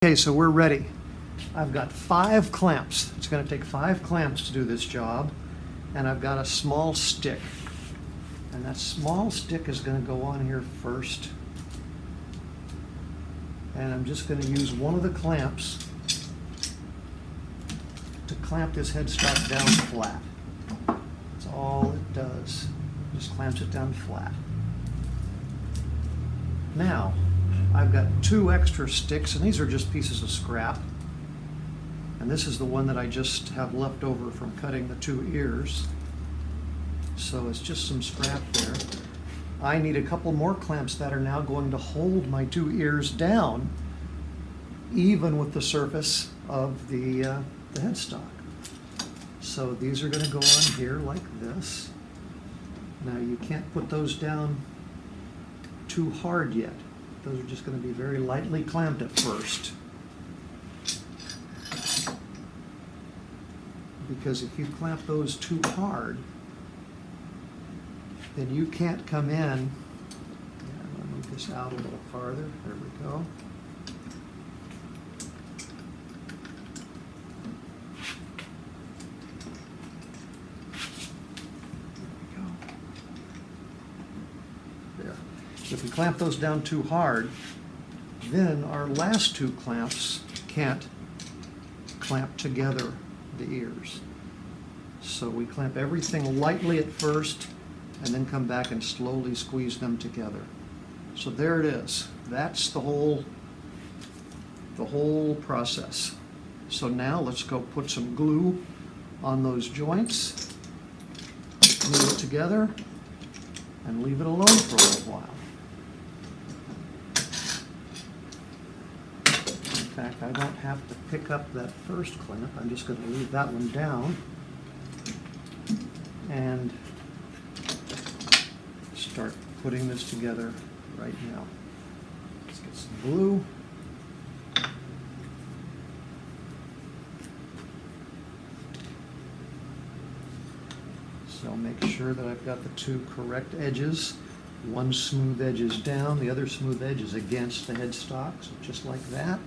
Okay, so we're ready. I've got 5 clamps. It's going to take 5 clamps to do this job, and I've got a small stick. And that small stick is going to go on here first. And I'm just going to use one of the clamps to clamp this headstock down flat. That's all it does. Just clamps it down flat. Now, I've got 2 extra sticks, and these are just pieces of scrap. And this is the one that I just have left over from cutting the 2 ears. So it's just some scrap there. I need a couple more clamps that are now going to hold my 2 ears down, even with the surface of the headstock. So these are going to go on here like this. Now you can't put those down too hard yet. Those are just going to be very lightly clamped at first. Because if you clamp those too hard, then you can't come in. Yeah, I'm going to move this out a little farther. There we go. If we clamp those down too hard, then our last 2 clamps can't clamp together the ears. So we clamp everything lightly at first and then come back and slowly squeeze them together. So there it is. That's the whole process. So now let's go put some glue on those joints, glue it together, and leave it alone for a little while. In fact, I don't have to pick up that first clamp. I'm just going to leave that one down and start putting this together right now. Let's get some glue. So make sure that I've got the 2 correct edges. One smooth edge is down, the other smooth edge is against the headstock, so just like that.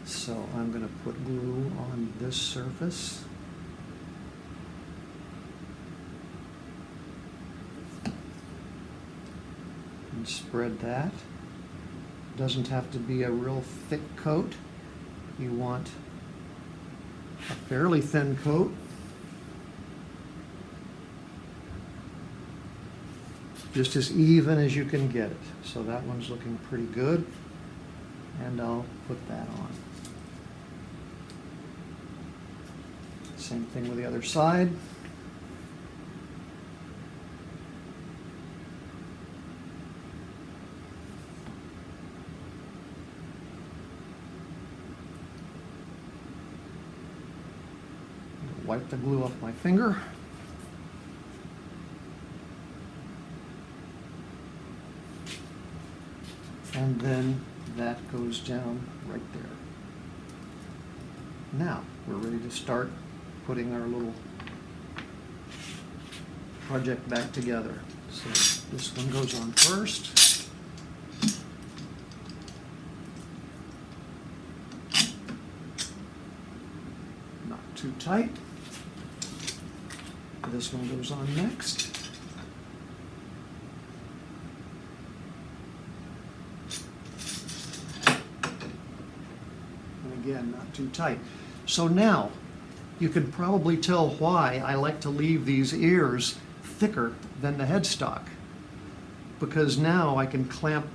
So I'm going to put glue on this surface. And spread that. Doesn't have to be a real thick coat. You want a fairly thin coat. Just as even as you can get it. So that one's looking pretty good. And I'll put that on. Same thing with the other side. Wipe the glue off my finger. And then that goes down right there. Now we're ready to start putting our little project back together. So this one goes on first. Not too tight. This one goes on next. Again, not too tight. So now, you can probably tell why I like to leave these ears thicker than the headstock. Because now I can clamp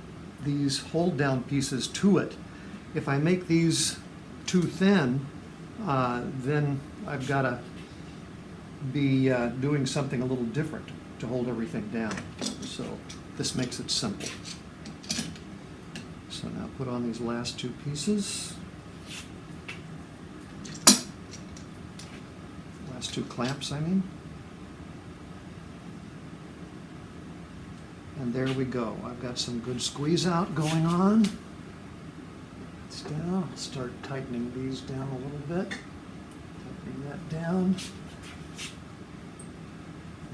these hold down pieces to it. If I make these too thin, then I've got to be doing something a little different to hold everything down. So this makes it simple. So now put on these last 2 pieces. 2 clamps, I mean. And there we go. I've got some good squeeze out going on. It's down. I'll start tightening these down a little bit. Tightening that down.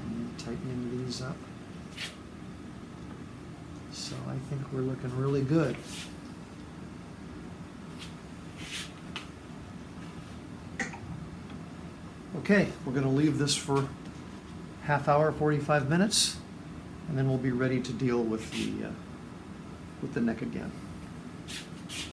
And tightening these up. So I think we're looking really good. Okay, we're going to leave this for half hour, 45 minutes, and then we'll be ready to deal with the neck again.